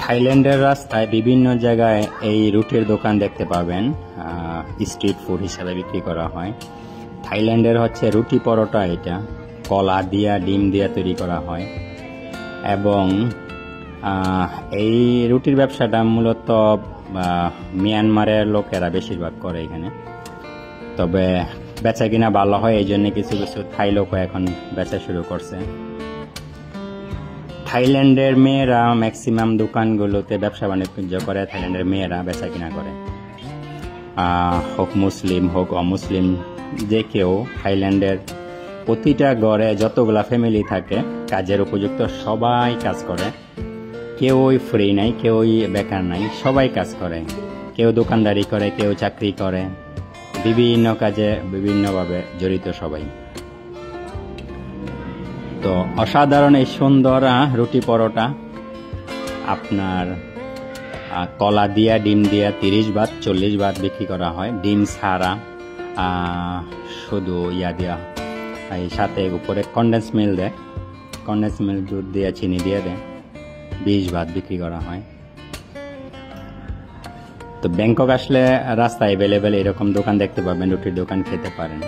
থাইল্যান্ডের রাস্তায় বিভিন্ন জায়গায় এই রুটির দোকান দেখতে পাবেন, স্ট্রিট ফুড হিসাবে বিক্রি করা হয়। থাইল্যান্ডের হচ্ছে রুটি পরোটা, এটা কলা দিয়া ডিম দিয়া তৈরি করা হয় এবং এই রুটির ব্যবসাটা মূলত মিয়ানমারের লোকেরা বেশিরভাগ করে এখানে। তবে বেচা কিনা ভালো হয়, এই জন্য কিছু কিছু থাই লোকও এখন বেচা শুরু করছে। থাইল্যান্ডের মেয়েরা ম্যাক্সিমাম দোকানগুলোতে ব্যবসা বাণিজ্য করে, থাইল্যান্ডের মেয়েরা বেচা কিনা করে, হোক মুসলিম হোক অমুসলিম যে কেউ। থাইল্যান্ডের প্রতিটা ঘরে যতগুলা ফ্যামিলি থাকে কাজের উপযুক্ত সবাই কাজ করে, কেউই ফ্রি নাই, কেউই বেকার নাই, সবাই কাজ করে। কেউ দোকানদারি করে, কেউ চাকরি করে, বিভিন্ন কাজে বিভিন্নভাবে জড়িত সবাই। তো অসাধারণ এই সুন্দর রুটি পরোটা আপনার কলা দিয়া ডিম দিয়া 30 বাত 40 বাত বিক্রি করা হয়। ডিম ছাড়া শুধু দিয়া এই সাথে উপরে কন্ডেন্স মিল্ক দেয়, কন্ডেন্স মিল্ক দুধ দিয়ে চিনি দিয়ে দেয়, 20 বাত বিক্রি করা হয়। তো ব্যাংকক আসলে রাস্তায় অ্যাভেলেবেল এরকম দোকান দেখতে পাবেন, রুটির দোকান খেতে পারেন।